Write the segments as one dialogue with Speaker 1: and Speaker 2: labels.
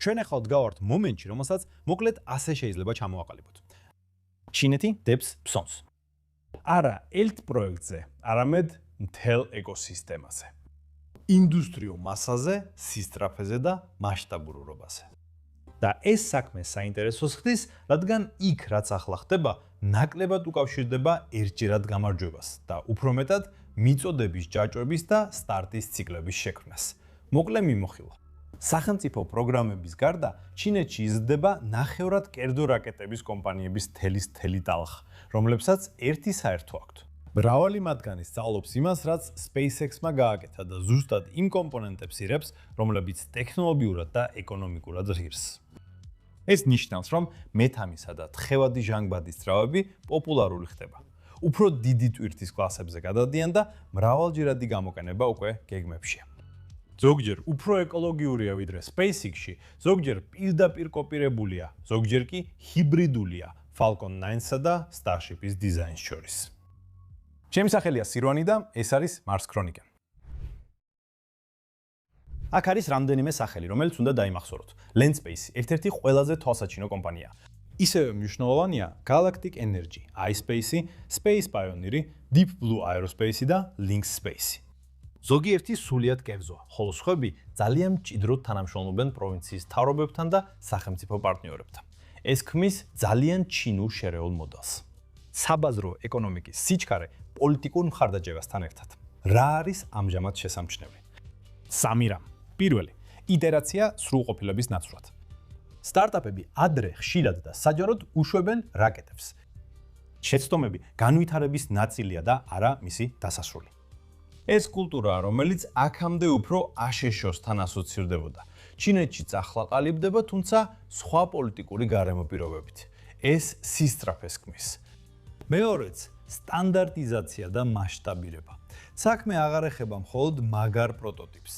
Speaker 1: ჩვენ ახლა ვდგავართ მომენტში, რომელსაც მოკლედ ასე შეიძლება ჩამოვაყალიბოთ. ჩინეთი დებს ფსონს.
Speaker 2: არა ერთ პროექტზე, არამედ მთელ ეკოსისტემაზე. ინდუსტრიულ მასაზე, სისწრაფეზე და მასშტაბურობაზე.
Speaker 1: და ეს საქმე საინტერესოს ხდის, რადგან იქ რაც ახლა ხდება, ნაკლებად უკავშირდება ერთჯერად გამარჯვებას და უფრო მეტად მიწოდების ჯაჭვების და სტარტის ციკლების შექმნას. მოკლე მიმოხილვა. სახელმწიფო პროგრამების გარდა ჩინეთში იზრდება ნახევრად კერძო რაკეტების კომპანიების თელი ტალღა, რომლებსაც ერთი საერთო აქვთ.
Speaker 2: მრავალი მათგანი სწავლობს იმას, რაც SpaceX-მა გააკეთა და ზუსტად იმ კომპონენტებს იღებს, რომლებიც ტექნოლოგიურად და ეკონომიკურად ღირს. ეს ნიშნავს, რომ მეთამისა და თხევადი ჟანგბადის ძრავები პოპულარული ხდება. უფრო დიდი ტვირთის კლასებზე გადადიან და მრავალჯერადი გამოყენება უკვე გეგმებშია. ზოგჯერ უფრო ეკოლოგიურია ვიდრე SpaceX-ში, ზოგჯერ პირდაპირ კოპირებულია, ზოგჯერ კი ჰიბრიდულია Falcon 9-სა და Starship-ის დიზაინს შორის. ჩემი სახელია სირვანი და ეს არის Mars Chronicle.
Speaker 1: აქ არის რამდენიმე სახელი, რომელიც უნდა დაიმახსოვროთ. Landspace ერთ-ერთი ყველაზე თვალსაჩინო კომპანიაა.
Speaker 2: ისევე მნიშვნელოვანია Galactic Energy, iSpace, Space Pioneer, Deep Blue Aerospace და Lynx Space.
Speaker 1: ზოგიერთი სულიად კერძოა, ხოლო სხვები ძალიან მჭიდროდ თანამშრომლობენ პროვინციის მთავრობებთან და სახელმწიფო პარტნიორებთან. ეს ქმნის ძალიან ჩინურ შერეულ მოდელს. საბაზრო ეკონომიკის სიჩქარე პოლიტიკურ მხარდაჭერასთან ერთად. რა არის ამჟამად შესამჩნევი? სამი რამ. პირველი, iterაცია სრულყოფილების ნაცვლად. სტარტაპები ადრე ხშირად და საჯაროდ უშვებენ რაკეტებს. შეცდომები განვითარების ნაწილია და არა მისი დასასრული. ეს კულტურაა, რომელიც აქამდე უფრო აშეშოსთან ასოცირდებოდა. ჩინეთშიც ახლა ყალიბდება, თუმცა სხვა პოლიტიკური გარემო პირობებით. ეს სისწრაფეს ქმნის. მეორეც, სტანდარტიზაცია და მასშტაბირება. საქმე აღარ ეხება მხოლოდ მაგარ პროტოტიპს.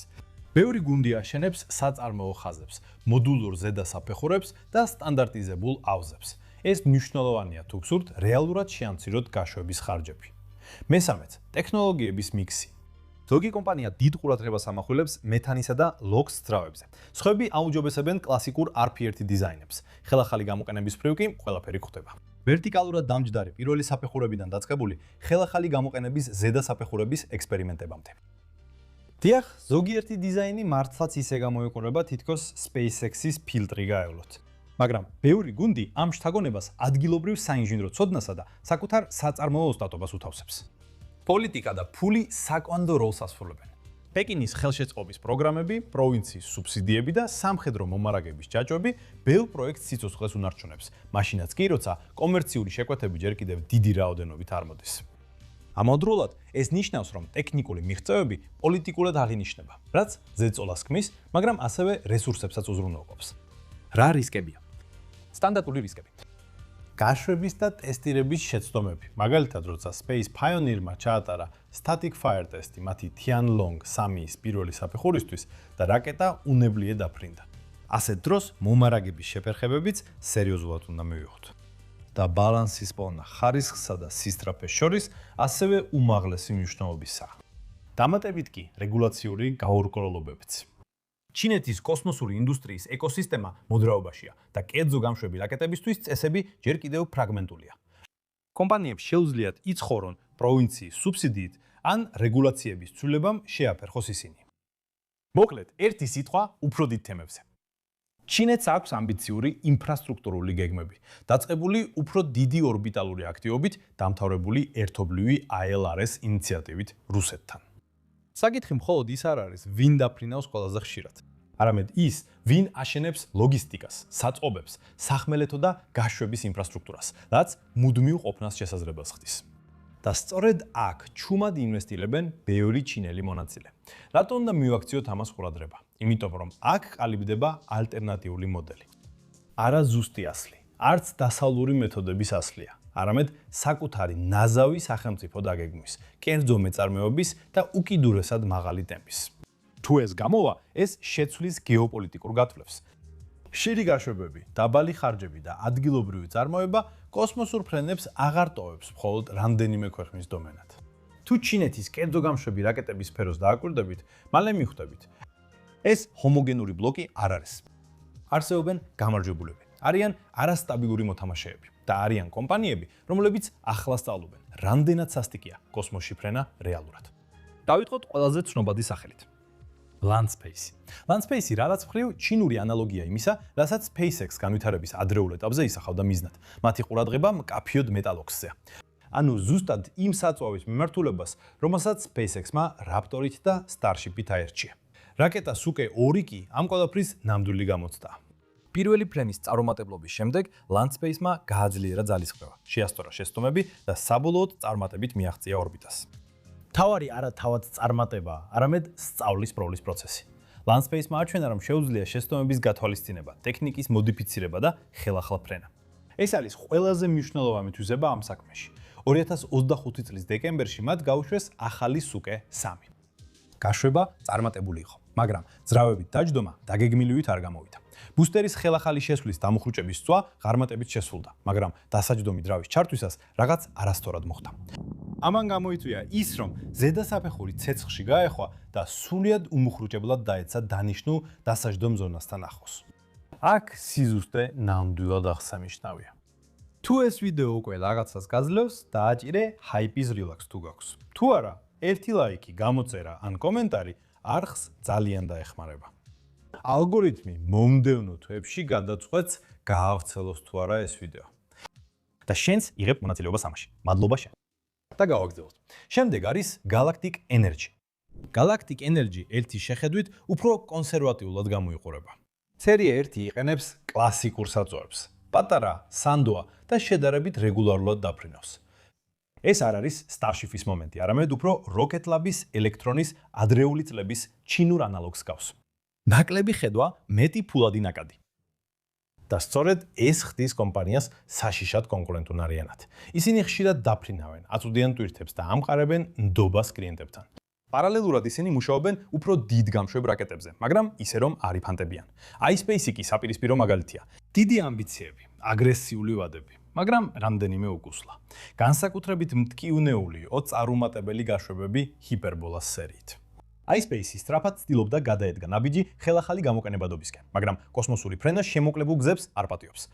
Speaker 1: ბევრი გუნდი აშენებს საწარმოო ხაზებს, მოდულურ ზედასაფეხურებს და სტანდარტიზებულ ავზებს. ეს მნიშვნელოვანია თუ გსურთ რეალურად შეამციროთ გაშვების ხარჯები. მესამეც, ტექნოლოგიების მიქსი. ზოგი კომპანია დიდ ყურადღებას ამახვილებს მეთანისა და ლოქს ძრავებზე. სხვები აუმჯობესებენ კლასიკურ RP1 დიზაინებს. ხელახალი გამოყენების მხრივ კი ყველაფერი გვხვდება. ვერტიკალურად დამჯდარი პირველი საფეხურებიდან დაწყებული ხელახალი გამოყენების ზედასაფეხურების ექსპერიმენტებამდე. დიახ, ზოგიერთი დიზაინი მართლაც ისე გამოიყურება, თითქოს SpaceX-ის ფილტრი გაევლოთ. მაგრამ ბევრი გუნდი ამ შთაგონებას ადგილობრივ საინჟინრო ცოდნასა და საკუთარ საწარმოო ოსტატობას უთავსებს. პოლიტიკა და ფული საკვანდო როლს ასრულებენ. პეკინის ხელშეწყობის პროგრამები, პროვინციის სუბსიდიები და სამხედრო მომარაგების ჯაჭვები ბევრ პროექტს სიცოცხლეს უნარჩუნებს, მაშინაც კი, როცა კომერციული შეკვეთები ჯერ კიდევ დიდი რაოდენობით არ მოდის. ამავდროულად, ეს ნიშნავს, რომ ტექნიკური მიღწევები პოლიტიკურად აღინიშნება, რაც ზეწოლას ქმნის, მაგრამ ასევე რესურსებსაც უზრუნველყოფს. რა რისკებია? სტანდარტული რისკები. გაშვების და ტესტირების შეცდომები. მაგალითად, როცა Space Pioneer-მა ჩაატარა Static Fire ტესტი მათი Tianlong 3-ის პირველი საფეხურისთვის და რაკეტა უნებლიე დაფრინდა. ასეთ დროს მომარაგების შეფერხებებიც სერიოზულად უნდა მივიღოთ. და ბალანსის პოვნა ხარისხსა და სისწრაფეს შორის ასევე უმაღლესი მნიშვნელობისაა. დამატებით კი რეგულაციური გაურკვევლობებიც. ჩინეთის კოსმოსური ინდუსტრიის ეკოსისტემა მოძრაობაშია და კერძო გამშვები რაკეტებისთვის წესები ჯერ კიდევ ფრაგმენტულია. კომპანიებს შეუძლიათ იცხოვრონ პროვინციის სუბსიდიით ან რეგულაციების ცვლილებამ შეაფერხოს ისინი. მოკლედ, ერთი სიტყვა უფრო დიდ თემებზე. ჩინეთს აქვს ამბიციური ინფრასტრუქტურული გეგმები, დაწყებული უფრო დიდი ორბიტალური აქტივობით, დამთავრებული ერთობლივი ILRS ინიციატივით რუსეთთან. საკითხი მხოლოდ ის არ არის, ვინ დაფრინავს ყველაზე ხშირად, არამედ ის, ვინ აშენებს ლოგისტიკას, საწყობებს, სახმელეთო და გაშვების ინფრასტრუქტურას, რაც მუდმივ ყოფნას შესაძლებელს ხდის. და სწორედ აქ ჩუმად ინვესტირებენ ბევრი ჩინელი მონაწილე. რატო უნდა მივაქციოთ ამას ყურადღება? იმიტომ რომ აქ ყალიბდება ალტერნატიული მოდელი. არა ზუსტი ასლი, არც დასავლური მეთოდების ასლია, არამედ საკუთარი ნაზავი სახელმწიფო დაგეგმვის, კერძო მეწარმეობის და უკიდურესად მაღალი ტემპის. თუ ეს გამოვა, ეს შეცვლის გეოპოლიტიკურ გათვლებს. ხშირი გაშვებები, დაბალი ხარჯები და ადგილობრივი წარმოება კოსმოსურ ფრენებს აღარ ტოვებს მხოლოდ რამდენიმე ქვეყნის დომენად. თუ ჩინეთის კერძო გამშვები რაკეტების სფეროს დააკვირდებით, მალე მიხვდებით, ეს ჰომოგენური ბლოკი არ არის.
Speaker 2: არსებობენ გამარჯვებულები. არიან არასტაბილური მოთამაშეები და არიან კომპანიები, რომლებიც ახლა სწავლობენ, რამდენად სასტიკია კოსმოსში ფრენა რეალურად. დავიწყოთ ყველაზე ცნობადი სახელით. Landspace. Landspace რაღაც მხრივ ჩინური ანალოგია იმისა, რასაც SpaceX განვითარების ადრეულ ეტაპზე ისახავდა მიზნად. მათი ყურადღება მკაფიოდ მეტალოქსზეა. ანუ ზუსტად იმ საწვავის მიმართულებას, რომელსაც SpaceX-მა Raptor-ით და Starship-ით აერჩია. რაკეტას უკვე 2 კი ამ ყველაფრის ნამდვილი გამოცდა. პირველი ფრენის წარუმატებლობის შემდეგ Landspace-მა გააძლიერა ძალისხმევა, შეასწორა შეცდომები და საბოლოოდ წარმატებით მიაღწია ორბიტას. თავარი არა თავად წარმატება, არამედ სწავლის პროვლის პროცესი. Landspace-მა აჩვენა, რომ შეუძლია შეცდომების გათვალისწინება, ტექნიკის მოდიფიცირება და ხელახლა ფრენა. ეს არის ყველაზე მნიშვნელოვანი თვისება ამ საქმეში. 2025 წლის დეკემბერში მათ გაუშვეს ახალი SUKE 3. გაშვება წარმატებული იყო, მაგრამ ძრავებით დაჯდომა დაგეგმილივით არ გამოვიდა. ბუსტერის ხელახალი შესვლის დამუხრუჭების წვა ღარმატებით შესრულდა, მაგრამ დასაჯდომი ძრავის ჩართვისას რაღაც არასწორად მოხდა. ამან გამოიწვია ის, რომ ზედა საფეხური ცეცხლში გაეხვა და სრულად უმუხრუჭებლად დაეცა დანიშნულ დასაჯდომ ზონასთან ახლოს. აქ სიზუსტე ნამდვილად აღსანიშნავია. თუ ეს ვიდეო უკვე რაღაცას გაძლევს, დააჭირე hype-is relax თუ გაქვს. თუ არა, ერთი ლაიქი, გამოწერა ან კომენტარი არხს ძალიან დაეხმარება. ალგორითმი მომდევნო თვეებში გადაწყვეტს გაავრცელოს თუ არა ეს ვიდეო. და შენს იღებ მონაწილეობას ამაში. მადლობა შენ. და გავაგრძელოთ. შემდეგ არის Galactic Energy. Galactic Energy ერთი შეხედვით უფრო კონსერვატიულად გამოიყურება. სერია 1 იყენებს კლასიკურ საწვავებს. პატარა, სანდოა და შედარებით რეგულარულად დაფრინავს. ეს არ არის Starship-ის მომენტი, არამედ უფრო Rocket Lab-ის ელექტრონის ადრეული წლების ჩინურ ანალოგს გავს. ნაკლები ხედვა მეტი ფულადი ნაკადი. და სწორედ ეს ხდის კომპანიას საშიშად კონკურენტუნარიანად. ისინი ხშირად დაფრინავენ, აწვდიან ტვირთებს და ამყარებენ ნდობას კლიენტებთან. პარალელურად ისინი მუშაობენ უფრო დიდ გამშვებ რაკეტებზე, მაგრამ ისე რომ არ იფანტებიან. SpaceX-ი საპირისპირო მაგალითია. დიდი ამბიციები, აგრესიული ვადები, მაგრამ რამდენიმე უკუსლა. განსაკუთრებით მტკივნეული 20 წარუმატებელი გაშვებები ჰიპერბოლას სერიით. SpaceX სწრაფად ცდილობდა გადაედგა ნაბიჯი ხელახალი გამოყენებადობისკენ, მაგრამ კოსმოსური ფრენა შემოკლებულ გზებს არ პატიობს.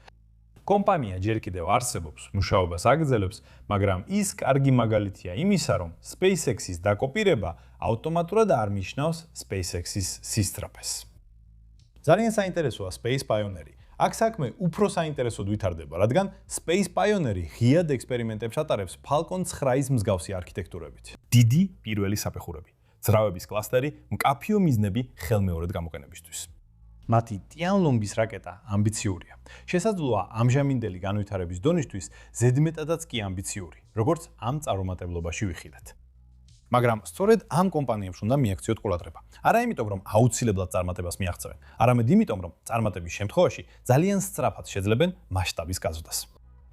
Speaker 2: კომპანია ჯერ კიდევ არსებობს, მუშაობას აგრძელებს, მაგრამ ის კარგი მაგალითია იმისა, რომ SpaceX-ის დაკოპირება ავტომატურად არ ნიშნავს SpaceX-ის სისწრაფეს. ძალიან საინტერესოა Space Pioneer. აქ საქმე უფრო საინტერესოდ ვითარდება, რადგან Space Pioneer ღიად ექსპერიმენტებს ატარებს Falcon 9-ის მსგავსი არქიტექტურებით. დიდი პირველი საფეხურები, ძრავების კლასტერი, მკაფიო მიზნები ხელმეორედ გამოყენებისთვის. მათი ტიან-ლომბის რაკეტა ამბიციურია. შესაძლოა ამჟამინდელი განვითარების დონისთვის ზედმეტადაც კი ამბიციური, როგორც ამ წარუმატებლობაში ვიხილეთ. მაგრამ სწორედ ამ კომპანიებს უნდა მიაქციოთ ყურადღება. არა იმიტომ, რომ აუცილებლად წარმატებას მიაღწევენ, არამედ იმიტომ, რომ წარმატების შემთხვევაში ძალიან სწრაფად შეძლებენ მასშტაბის გაზრდას.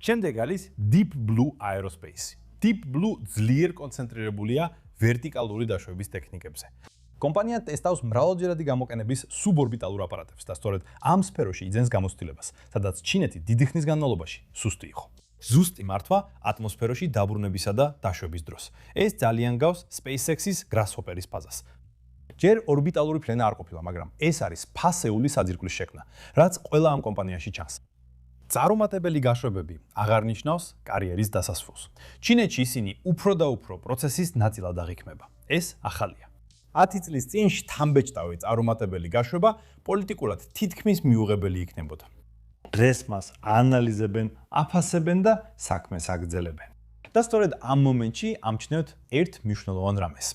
Speaker 2: შემდეგ არის Deep Blue Aerospace. Deep Blue ძლიერ კონცენტრირებულია ვერტიკალური დაშვების ტექნიკებზე. კომპანია ტესტავს მრავალჯერადი გამოყენების სუბორბიტალურ აპარატებს და სწორედ ამ სფეროში იძენს გამოცდილებას, სადაც ჩინეთი დიდი ხნის განმავლობაში სუსტი იყო. ზუსტი მართვა ატმოსფეროში დაბრუნებისა და დაშვების დროს. ეს ძალიან გავს SpaceX-ის Grasshopper-ის ფაზას. ჯერ ორბიტალური ფრენა არ ყოფილა, მაგრამ ეს არის ფასეული საძირკვლის შექმნა, რაც ყველა ამ კომპანიაში ჩანს. წარუმატებელი გაშვებები აღარ ნიშნავს კარიერის დასასრულს. ჩინეთში ისინი უფრო და უფრო პროცესის ნაწილად აღიქმება. ეს ახალია. 10 წლის წინ შთამბეჭდავი წარუმატებელი გაშვება პოლიტიკურად თითქმის მიუღებელი იქნებოდა. დღეს მას ანალიზებენ, აფასებენ და საქმეს აგრძელებენ. და სწორედ ამ მომენტში ამჩნევთ ერთ მნიშვნელოვან რამეს.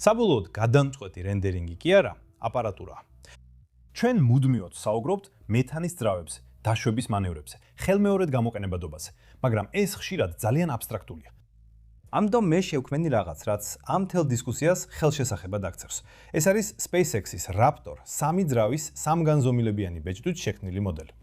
Speaker 2: საბოლოოდ გადამწყვეტი რენდერინგი კი არა, აპარატურაა. ჩვენ მუდმივად საუბრობთ მეთანის ძრავებზე, დაშვების მანევრებზე, ხელმეორედ გამოყენებადობაზე, მაგრამ ეს ხშირად ძალიან აბსტრაქტულია. ამიტომ მე შევქმენი რაღაც, რაც ამ თელ დისკუსიას ხელშესახებად აქცევს. ეს არის SpaceX-ის Raptor 3 ძრავის სამგანზომილებიანი ბეჭდვით შექმნილი მოდელი.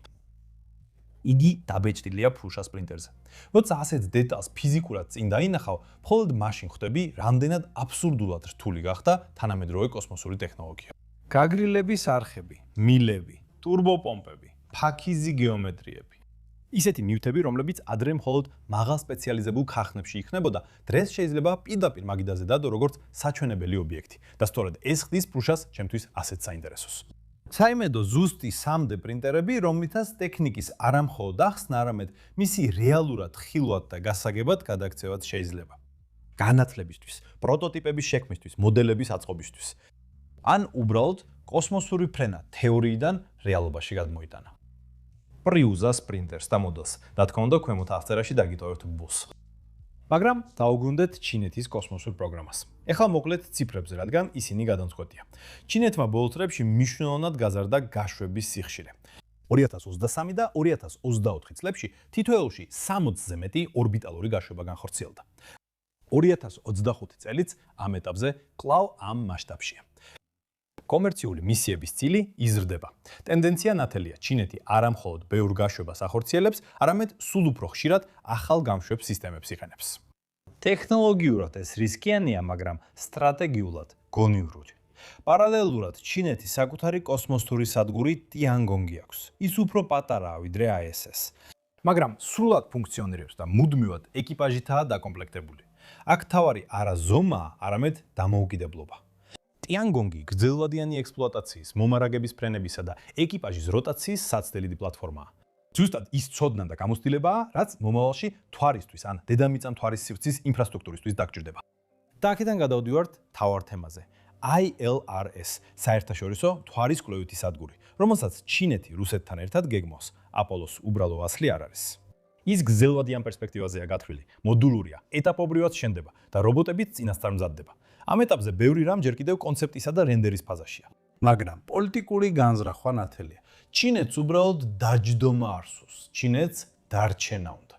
Speaker 2: იგი დაბეჭდილია ფუშა სპლინტერზე. როცა ასეთ დეტალს ფიზიკურად წინ დაინახავ, მხოლოდ მაშინ ხვდები, რამდენად აბსურდულად რთული გახდა თანამედროვე კოსმოსური ტექნოლოგია. გაგრილების არხები, მილები, ტურბოპომპები, ფაქიზი გეომეტრიები. ისეთი ნივთები, რომლებიც ადრე მხოლოდ მაღალ სპეციალიზებულ ქარხნებში იქნებოდა, დღეს შეიძლება პირდაპირ მაგიდაზე დადო როგორც საჩვენებელი ობიექტი და სწორედ ეს ხდის ფუშას ჩემთვის ასეთ საინტერესოს. საიმედო ზუსტი 3D პრინტერები, რომლითაც ტექნიკის არა მხოლოდ ახსნა, არამედ მისი რეალურად ხილვად და გასაგებად გადაქცევაც შეიძლება. განათლებისთვის, პროტოტიპების შექმნისთვის, მოდელების აწყობისთვის. ან უბრალოდ კოსმოსური ფრენა თეორიიდან რეალობაში გადმოიტანა. პრიუზას პრინტერს და მოდელს, რა თქმა უნდა, ქვემოთ აღწერაში დაგიტოვებთ ბულს. მაგრამ დაუბრუნდეთ ჩინეთის კოსმოსურ პროგრამას. ეხლა მოკლედ ციფრებზე, რადგან ისინი გადამწყვეტია. ჩინეთმა ბოლო წლებში მნიშვნელოვნად გაზარდა გაშვების სიხშირე. 2023 და 2024 წლებში თითოეულში 60-ზე მეტი ორბიტალური გაშვება განხორციელდა. 2025 წელიც ამ ეტაპზე კვლავ ამ მასშტაბშია. კომერციული მისიების წილი იზრდება. ტენდენცია ნათელია, ჩინეთი არა მხოლოდ ბევრ გაშვებას ახორციელებს, არამედ სულ უფრო ხშირად ახალ გამშვებ სისტემებს იყენებს. ტექნოლოგიურად ეს რისკიანია, მაგრამ სტრატეგიულად გონივრული. პარალელურად ჩინეთის საკუთარი კოსმოსური სადგური ტიანგონგი აქვს. ის უფრო პატარაა ვიდრე ISS. მაგრამ სრულად ფუნქციონირებს და მუდმივად ეკიპაჟითაა დაკომპლექტებული. აქ თავარი არა ზომაა, არამედ დამოუკიდებლობა. ტიანგონგი გრძელვადიანი ექსპლუატაციის, მომარაგების ფრენებისა და ეკიპაჟის როტაციის საცდელი პლატფორმაა. ზუსტად ის ცოდნა და გამოცდილებაა, რაც მომავალში მთვარისთვის ან დედამიწა მთვარის სივრცის ინფრასტრუქტურისთვის დაგჭირდება. და აქედან გადავდივართ თავარ თემაზე. ILRS, საერთაშორისო მთვარის კვლევითი სადგური, რომელსაც ჩინეთი რუსეთთან ერთად გეგმავს. აპოლოს უბრალო ასლი არ არის. ის გრძელვადიან პერსპექტივაზეა გათვლილი, მოდულურია, ეტაპობრივად შენდება და რობოტებიც წინასწარ მზადდება. ამ ეტაპზე ბევრი რამ ჯერ კიდევ კონცეპტისა და რენდერის ფაზაშია. მაგრამ პოლიტიკური განზრახვა ნათელია. ჩინეთს უბრალოდ დაჯდომა არ სურს. ჩინეთს დარჩენა უნდა.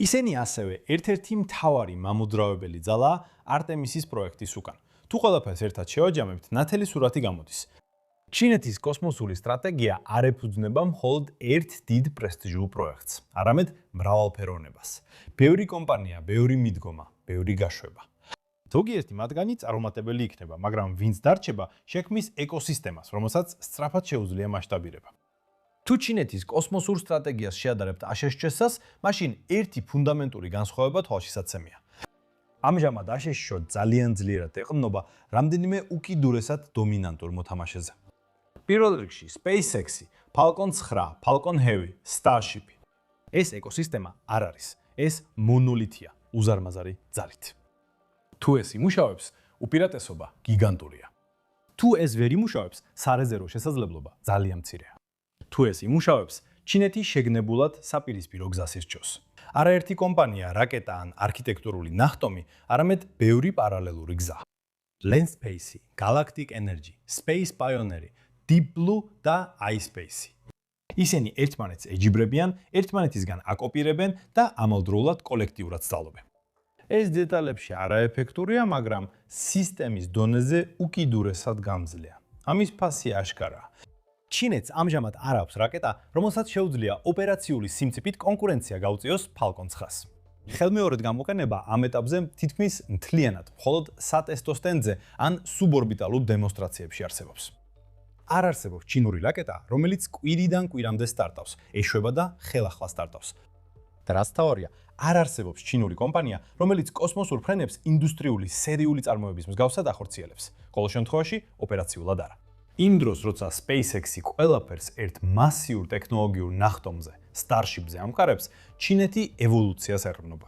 Speaker 2: ისინი ასევე ერთ-ერთი მთავარი მამოძრავებელი ძალაა არტემისის პროექტის უკან. თუ ყველაფერს ერთად შევაჯამებთ, ნათელი სურათი გამოდის. ჩინეთის კოსმოსური სტრატეგია არ ეფუძნება მხოლოდ ერთ დიდ პრესტიჟულ პროექტს, არამედ მრავალფეროვნებას. ბევრი კომპანია, ბევრი მიდგომა, ბევრი გაშვება. ზოგიერთი მათგანი წარუმატებელი იქნება, მაგრამ ვინც დარჩება, შექმნის ეკოსისტემას, რომელსაც სწრაფად შეუძლია მასშტაბირება. თუ ჩინეთის კოსმოსურ სტრატეგიას შეადარებთ ASHS-ს, მაშინ ერთი ფუნდამენტური განსხვავება თვალშისაცემია. ამჟამად ASHS ძალიან ძლიერად ეყრდნობა რამდენიმე უკიდურესად დომინანტურ მოთამაშეზე. პირველ რიგში SpaceX-ი, Falcon 9, Falcon Heavy, Starship. ეს ეკოსისტემა არ არის. ეს მონოლითია, უზარმაზარი ძალით. თუ ეს იმუშავებს, უპირატესობა გიგანტურია. თუ ეს ვერ იმუშავებს, სარეზერვო შესაძლებლობა ძალიან მცირეა. თუ ეს იმუშავებს, ჩინეთი შეგნებულად საპირისპირო გზას ირჩევს. არაერთი კომპანია, რაკეტა ან არქიტექტურული ნახტომი, არამედ ბევრი პარალელური გზა. Landspace, Galactic Energy, Space Pioneer, Deep Blue და iSpace. ისინი ერთმანეთს ეჯიბრებიან, ერთმანეთისგან აკოპირებენ და ამავდროულად კოლექტიურად სწავლობენ. ეს დეტალებში არაეფექტურია, მაგრამ სისტემის დონეზე უკიდურესად გამძლეა. ამის ფასი აშკარაა. ჩინეთს ამჟამად არ აქვს რაკეტა, რომელსაც შეუძლია ოპერაციული სიმწიფით კონკურენცია გაუწიოს Falcon 9-ს. ხელმეორედ გამოყენება ამ ეტაპზე თითქმის მთლიანად მხოლოდ სატესტო სტენდზე ან სუბორბიტალურ დემონსტრაციებში არსებობს. არ არსებობს ჩინური რაკეტა, რომელიც კვირიდან კვირამდე სტარტავს, ეშვება და ხელახლა სტარტავს. და რაც თავარია, არ არსებობს ჩინური კომპანია, რომელიც კოსმოსურ ფრენებს ინდუსტრიული სერიული წარმოების მსგავსად ახორციელებს. ყოველ შემთხვევაში ოპერაციულად არა. იმ დროს, როცა SpaceX-ი ყველაფერს ერთ მასიურ ტექნოლოგიურ ნახტომზე, Starship-ზე ამყარებს, ჩინეთი ევოლუციას ეყრდნობა.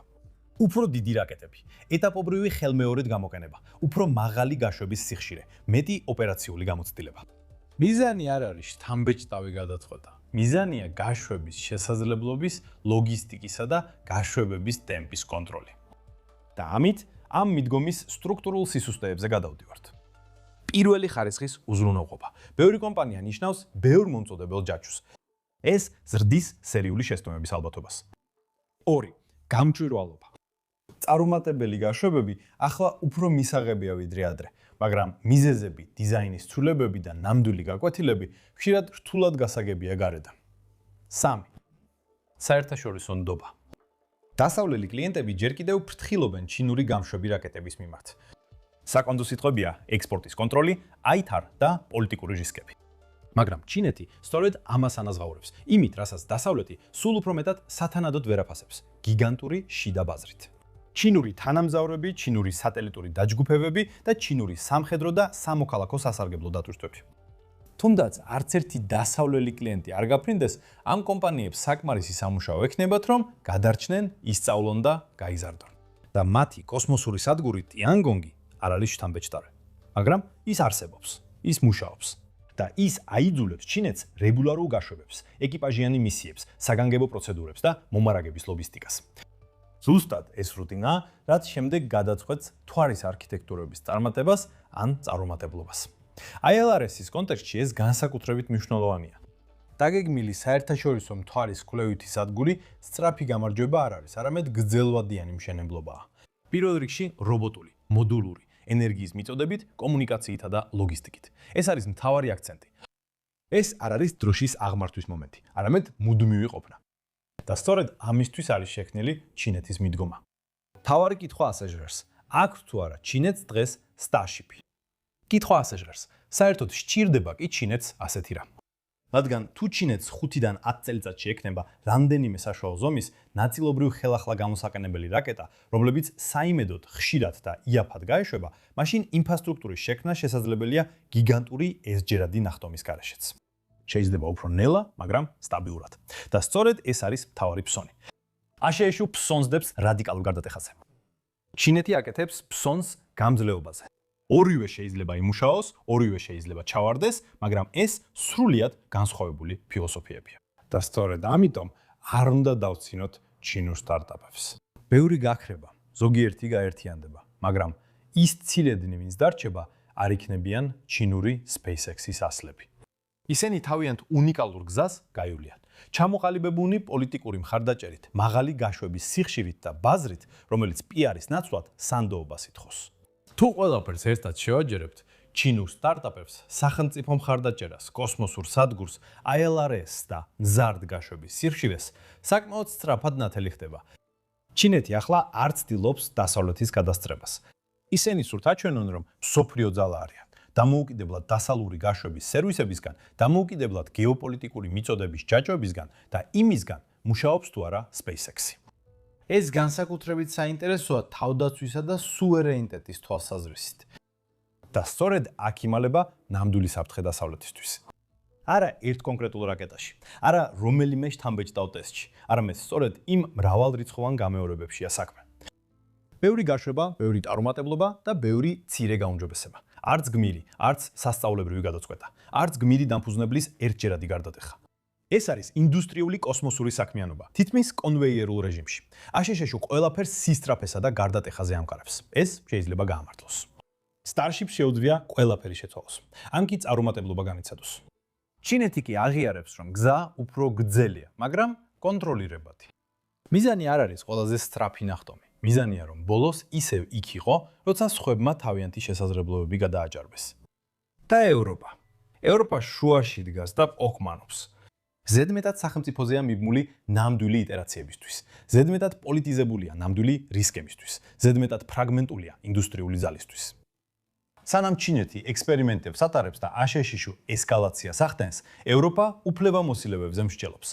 Speaker 2: უფრო დიდი რაკეტები, ეტაპობრივი ხელმეორედ გამოყენება, უფრო მაღალი გაშვების სიხშირე, მეტი ოპერაციული გამოცდილება. მიზანი არ არის შთამბეჭდავი გადაწყვეტა. მიზანია გაშვების შესაძლებლობის, ლოგისტიკისა და გაშვებების ტემპის კონტროლი. და ამით ამ მიდგომის სტრუქტურულ სისუსტეებზე გადავდივართ. პირველი ხარისხის უზრუნველყოფა. ბევრი კომპანია ნიშნავს ბევრ მომწოდებელ ჯაჭვს. ეს ზრდის სერიული შეცდომების ალბათობას. 2. გამჭვირვალობა. წარუმატებელი გაშვებები ახლა უფრო მისაღებია ვიდრე ადრე, მაგრამ მიზეზები, დიზაინის ცვლილებები და ნამდვილი გაკვეთილები ხშირად რთულად გასაგებია გარედან. 3. საერთაშორისო ნდობა. დასავლელი კლიენტები ჯერ კიდევ ფრთხილობენ ჩინური გამშვები რაკეტების მიმართ. საკონდო სიტყვებია ექსპორტის კონტროლი, აითარ და პოლიტიკური რისკები. მაგრამ ჩინეთი სწორედ ამას ანაზღაურებს, იმით, რასაც დასავლეთი სულ უფრო მეტად სათანადოდ ვერ აფასებს, გიგანტური შიდა ბაზრით. ჩინური თანამგზავრები, ჩინური სატელიტური დაჯგუფებები და ჩინური სამხედრო და სამოქალაქო სასარგებლო დატვირთვები. თუნდაც არც ერთი დასავლელი კლიენტი არ გაფრინდეს, ამ კომპანიებს საკმარისი სამუშაო ექნებათ, რომ გადარჩნენ, ისწავლონ და გაიზარდონ. და მათი კოსმოსური სადგური ტიანგონგი არ არის შთამბეჭდავი, მაგრამ ის არსებობს, ის მუშაობს და ის აიძულებს ჩინეთს რეგულარულ გაშვებებს, ეკიპაჟიანი მისიებს, საგანგებო პროცედურებს და მომარაგების ლოგისტიკას. ზუსტად ეს რუტინა, რაც შემდეგ გადაწყვეტს მთვარის არქიტექტურების წარმატებას ან წარუმატებლობას. ILRS-ის კონტექსტში ეს განსაკუთრებით მნიშვნელოვანია. დაგეგმილი საერთაშორისო მთვარის კვლევითი სადგური სწრაფი გამარჯვება არ არის, არამედ გრძელვადიანი მშენებლობაა. პირველ რიგში რობოტული, მოდულური, ენერგიის მიწოდებით, კომუნიკაციითა და ლოგისტიკით. ეს არის მთავარი აქცენტი. ეს არ არის დროშის აღმართვის მომენტი, არამედ მუდმივი ყოფნა. და სწორედ ამისთვის არის შექმნილი ჩინეთის მიდგომა. მთავარი კითხვა ასე ჟღერს: აქვს თუ არა ჩინეთს დღეს Starship-ი? კითხვა ასე ჟღერს: საერთოდ სჭირდება კი ჩინეთს ასეთი რამ? რადგან თუ ჩინეთს 5-დან 10 წელიწადში ექნება რამდენიმე საშუალო ზომის ნაწილობრივ ხელახლა გამოსაყენებელი რაკეტა, რომლებიც საიმედოდ ხშირად და იაფად გაეშვება, მაშინ ინფრასტრუქტურის შექმნა შესაძლებელია გიგანტური ესჯერადი ნახტომის გარეშეც. შეიძლება უფრო ნელა, მაგრამ სტაბილურად. და სწორედ ეს არის მთავარი ფსონი. აშეეშუ ფსონსდებს რადიკალურ გარდატეხაზე. ჩინეთი აკეთებს ფსონს გამძლეობაზე. ორივე შეიძლება იმუშაოს, ორივე შეიძლება ჩავარდეს, მაგრამ ეს სრულიად განსხვავებული ფილოსოფიებია. და სწორედ ამიტომ არ უნდა დავცინოთ ჩინურ სტარტაპებს. ბევრი გაქრება, ზოგიერთი გაერთიანდება, მაგრამ ის ცილედნი, ვინც დარჩება, არ იქნებიან ჩინური SpaceX-ის ასლები. ისინი თავიანთ უნიკალურ გზას გაივლიან. ჩამოყალიბებულნი პოლიტიკური მხარდაჭერით, მაღალი გაშვების სიხშირით და ბაზრით, რომელიც PR-ის ნაცვლად სანდოობას ითხოვს. თუ ყველაფერს ერთად შევაჯერებთ, ჩინურ სტარტაპებს, სახელმწიფო მხარდაჭერას, კოსმოსურ სადგურს, ILRS და მზარდ გაშვების სიხშირეს, საკმაოდ სწრაფად ნათელი ხდება. ჩინეთი ახლა არ ცდილობს დასავლეთის გადასწრებას. ისინი სურთ აჩვენონ, რომ მსოფლიო ძალა არიან. დამოუკიდებლად დასალური გაშვების სერვისებისგან, დამოუკიდებლად გეოპოლიტიკური მიწოდების ჯაჭვებისგან და იმისგან, მუშაობს თუ არა SpaceX-ი. ეს განსაკუთრებით საინტერესოა თავდაცვისა და სუვერენიტეტის თვალსაზრისით. და სწორედ აქ იმალება ნამდვილი საფრთხე დასავლეთისთვის. არა ერთ კონკრეტულ რაკეტაში, არა რომელიმე შთამბეჭდავ ტესტში, არამედ სწორედ იმ მრავალრიცხოვან გამეორებებშია საქმე. ბევრი გაშვება, ბევრი წარუმატებლობა და ბევრი მცირე გაუმჯობესება. არც გმირი, არც სასწავლებრივი გადაწყვეტა, არც გმირი დამფუძნებლის ერთჯერადი გარდატეხა. ეს არის ინდუსტრიული კოსმოსური საქმიანობა, თითქმის კონვეიერულ რეჟიმში. აშშ-ში ყველაფერს სისწრაფესა და გარდატეხაზე ამყარებს. ეს შეიძლება გაამართლოს. Starship შეუძლია ყველაფერი შეცვალოს. ამ კი წარუმატებლობა განიცადოს. ჩინეთი კი აღიარებს, რომ გზა უფრო გრძელია, მაგრამ კონტროლირებადი. მიზანი არ არის ყველაზე სწრაფი ნახტომი. მიზანია, რომ ბოლოს ისევ იქ იყო, როცა სხვებმა თავიანთი შესაძლებლობები გადააჭარბეს. და ევროპა. ევროპა შუაში დგას და პოქმანობს. ზედმეტად სახელმწიფოზეა მიბმული ნამდვილი iterაციებისთვის. ზედმეტად პოლიტიზებულია ნამდვილი რისკებისთვის. ზედმეტად ფრაგმენტულია ინდუსტრიული ძალისთვის. სანამ ჩინეთი ექსპერიმენტებს ატარებს და აშშ-ში ესკალაციას ახდენს, ევროპა უფლებამოსილებებზე მსჯელობს.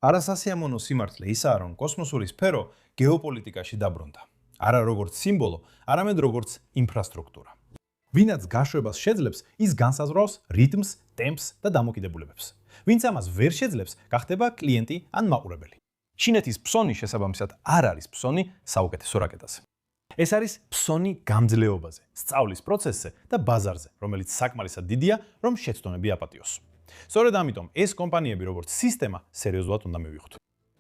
Speaker 2: არასასიამოვნო სიმართლე ისაა, რომ კოსმოსური სფერო გეოპოლიტიკაში დაბრუნდა. არა როგორც სიმბოლო, არამედ როგორც ინფრასტრუქტურა. ვინაც გაშვებას შეძლებს, ის განსაზღვრავს რიტმს, ტემპს და დამოკიდებულებებს. ვინც ამას ვერ შეძლებს, გახდება კლიენტი ან მაყურებელი. ჩინეთის ფსონი შესაბამისად არ არის ფსონი საუკეთესო რაკეტაზე. ეს არის ფსონი გამძლეობაზე, სწავლის პროცესზე და ბაზარზე, რომელიც საკმარისად დიდია, რომ შეცდომები აპატიოს. სწორედ ამიტომ ეს კომპანიები როგორც სისტემა სერიოზულად უნდა მივიღოთ.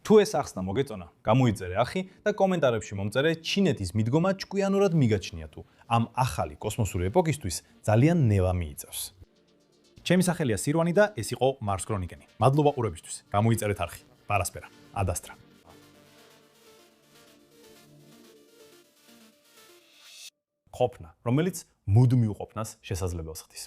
Speaker 2: თუ ეს ახსნა მოგეწონა, გამოიწერე ახი და კომენტარებში მომწერე ჩინეთის მიდგომა ჭკვიანურად მიგაჩნია თუ ამ ახალი კოსმოსური ეპოქისთვის ძალიან ნელა მიიწევს. ჩემი სახელია სირვანი და ეს იყო Mars Chronicle-ი. მადლობა ყურებისთვის. გამოიწერეთ არხი. პარასპერა. ადასტრა. ყოფნა, რომელიც მუდმივ ყოფნას შესაძლებელს ხდის.